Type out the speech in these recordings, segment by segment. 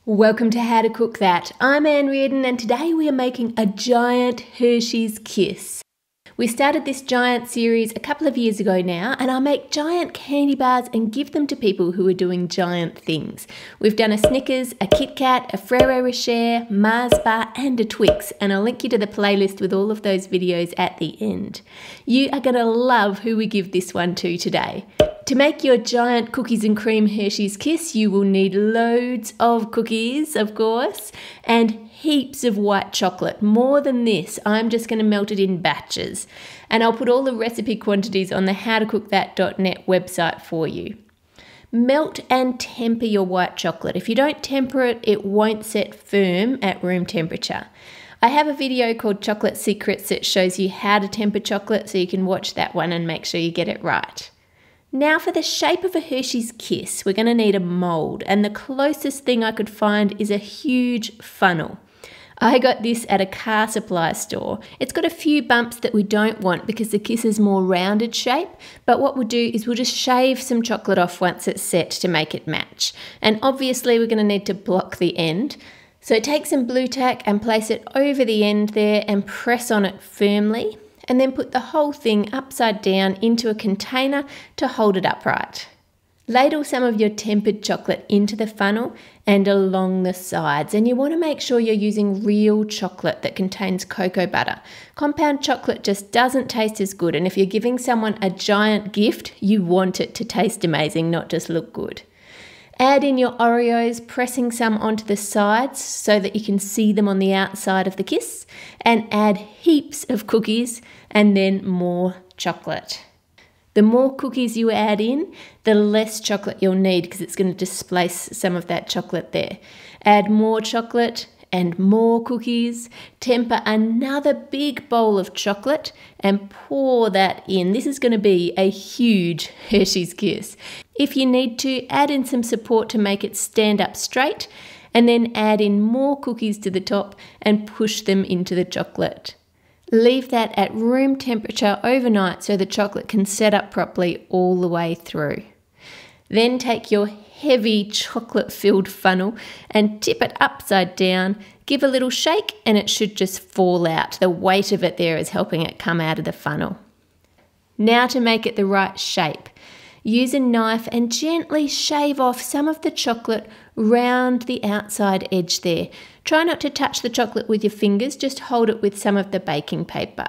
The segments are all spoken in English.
Welcome to How to Cook That. I'm Reardon and today we are making a giant Hershey's Kiss. We started this giant series a couple of years ago now, and I make giant candy bars and give them to people who are doing giant things. We've done a Snickers, a Kit Kat, a Ferrero Rocher, Mars bar and a Twix, and I'll link you to the playlist with all of those videos at the end. You are going to love who we give this one to today. To make your giant cookies and cream Hershey's Kiss, you will need loads of cookies, of course, and heaps of white chocolate. More than this, I'm just going to melt it in batches. And I'll put all the recipe quantities on the howtocookthat.net website for you. Melt and temper your white chocolate. If you don't temper it, it won't set firm at room temperature. I have a video called Chocolate Secrets that shows you how to temper chocolate, so you can watch that one and make sure you get it right. Now for the shape of a Hershey's Kiss, we're going to need a mould, and the closest thing I could find is a huge funnel. I got this at a car supply store. It's got a few bumps that we don't want because the Kiss is more rounded shape, but what we'll do is we'll just shave some chocolate off once it's set to make it match. And obviously we're going to need to block the end. So take some blue tack and place it over the end there and press on it firmly. And then put the whole thing upside down into a container to hold it upright. Ladle some of your tempered chocolate into the funnel and along the sides, and you want to make sure you're using real chocolate that contains cocoa butter. Compound chocolate just doesn't taste as good, and if you're giving someone a giant gift, you want it to taste amazing, not just look good. Add in your Oreos, pressing some onto the sides so that you can see them on the outside of the Kiss, and add heaps of cookies and then more chocolate. The more cookies you add in, the less chocolate you'll need because it's going to displace some of that chocolate there. Add more chocolate and more cookies. Temper another big bowl of chocolate and pour that in. This is going to be a huge Hershey's Kiss. If you need to, add in some support to make it stand up straight, and then add in more cookies to the top and push them into the chocolate. Leave that at room temperature overnight so the chocolate can set up properly all the way through. Then take your heavy chocolate-filled funnel and tip it upside down. Give a little shake and it should just fall out. The weight of it there is helping it come out of the funnel. Now to make it the right shape. Use a knife and gently shave off some of the chocolate round the outside edge there. Try not to touch the chocolate with your fingers, just hold it with some of the baking paper.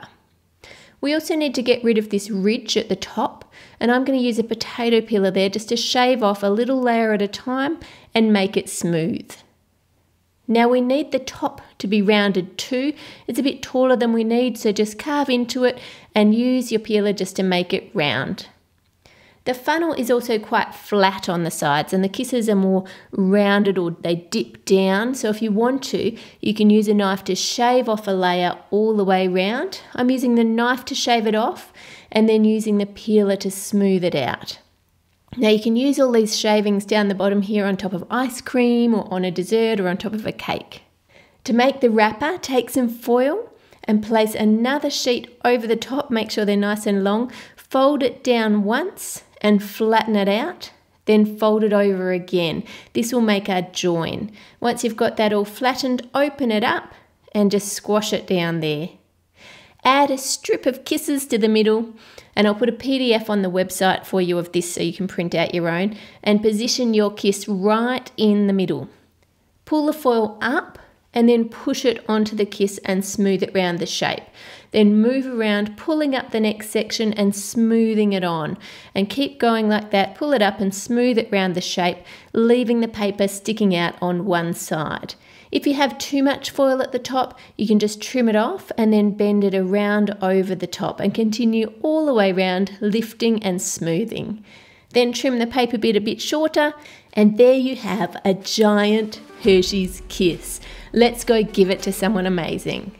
We also need to get rid of this ridge at the top, and I'm going to use a potato peeler there just to shave off a little layer at a time and make it smooth. Now we need the top to be rounded too. It's a bit taller than we need, so just carve into it and use your peeler just to make it round. The funnel is also quite flat on the sides, and the Kisses are more rounded or they dip down. So if you want to, you can use a knife to shave off a layer all the way round. I'm using the knife to shave it off and then using the peeler to smooth it out. Now you can use all these shavings down the bottom here on top of ice cream or on a dessert or on top of a cake. To make the wrapper, take some foil and place another sheet over the top. Make sure they're nice and long. Fold it down once and flatten it out, then fold it over again. This will make our join. Once you've got that all flattened, open it up and just squash it down there. Add a strip of Kisses to the middle, and I'll put a PDF on the website for you of this so you can print out your own, and position your Kiss right in the middle. Pull the foil up and then push it onto the Kiss and smooth it round the shape. Then move around, pulling up the next section and smoothing it on. And keep going like that, pull it up and smooth it round the shape, leaving the paper sticking out on one side. If you have too much foil at the top, you can just trim it off and then bend it around over the top and continue all the way around, lifting and smoothing. Then trim the paper bit a bit shorter, and there you have a giant Hershey's Kiss. Let's go give it to someone amazing.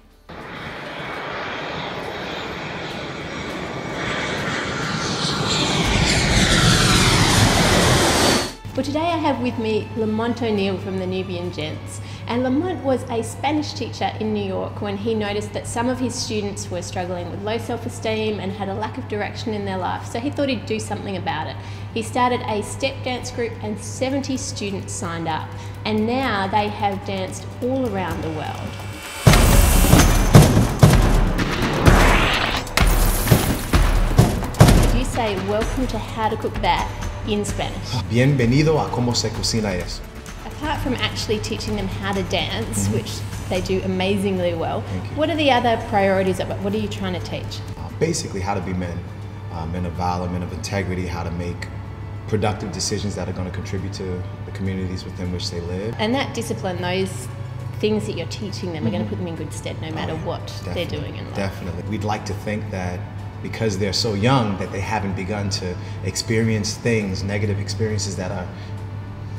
Well, today I have with me Lamont O'Neill from the NUBIAN GENTS. And Lamont was a Spanish teacher in New York when he noticed that some of his students were struggling with low self-esteem and had a lack of direction in their life. So he thought he'd do something about it. He started a step dance group and 70 students signed up, and now they have danced all around the world. You say welcome to How to Cook That in Spanish. Bienvenido a cómo se cocina eso. Apart from actually teaching them how to dance, which they do amazingly well, what are the other priorities of it? What are you trying to teach? Basically how to be men, men of valor, men of integrity, how to make productive decisions that are going to contribute to the communities within which they live. And that discipline, those things that you're teaching them are going to put them in good stead no matter what they're doing in life. Definitely. We'd like to think that because they're so young that they haven't begun to experience things, negative experiences that are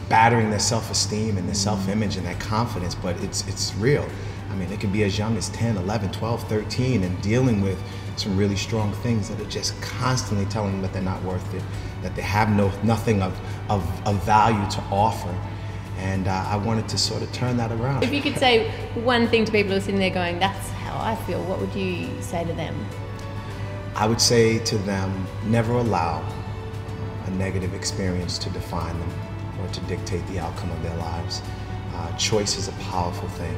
battering their self-esteem and their self-image and their confidence, but it's real. I mean, it can be as young as 10, 11, 12, 13 and dealing with some really strong things that are just constantly telling them that they're not worth it, that they have nothing of value to offer. And I wanted to sort of turn that around. If you could say one thing to people who are sitting there going, that's how I feel, what would you say to them? I would say to them, never allow a negative experience to define them or to dictate the outcome of their lives. Choice is a powerful thing,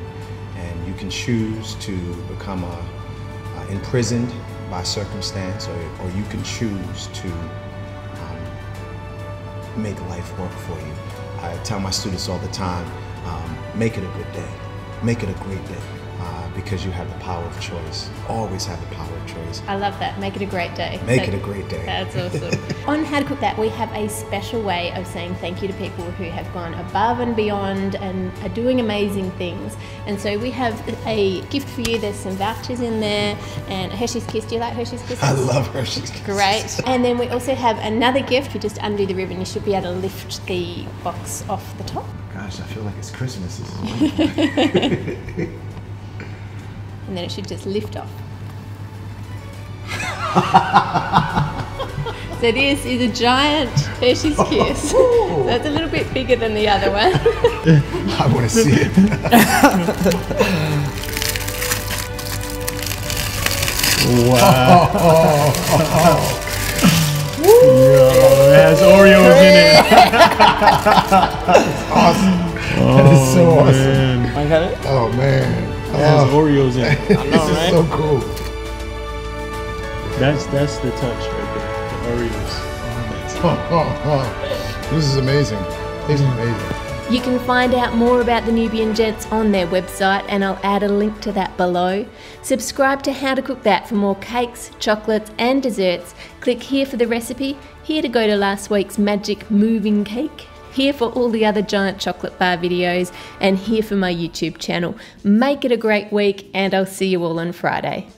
and you can choose to become imprisoned by circumstance, or you can choose to make life work for you. I tell my students all the time, make it a good day, make it a great day. Because you have the power of choice. Always have the power of choice. I love that. Make it a great day. Make it a great day. That's awesome. On How to Cook That, we have a special way of saying thank you to people who have gone above and beyond and are doing amazing things. And so we have a gift for you. There's some vouchers in there and a Hershey's Kiss. Do you like Hershey's Kisses? I love Hershey's Kisses. Great. And then we also have another gift. You just undo the ribbon. You should be able to lift the box off the top. Gosh, I feel like it's Christmas. This is wonderful. And then it should just lift off. So this is a giant Hershey's Kiss. So it's a little bit bigger than the other one. I want to see it. Wow. It has Oreos in it. Awesome. Oh, that is so awesome. I got it? Oh man. It has Oreos in it. I know, this is so cool. That's the touch right there. The Oreos. This is amazing. This is amazing. You can find out more about the Nubian Gents on their website, and I'll add a link to that below. Subscribe to How to Cook That for more cakes, chocolates and desserts. Click here for the recipe, here to go to last week's magic moving cake, here for all the other giant chocolate bar videos, and here for my YouTube channel. Make it a great week, and I'll see you all on Friday.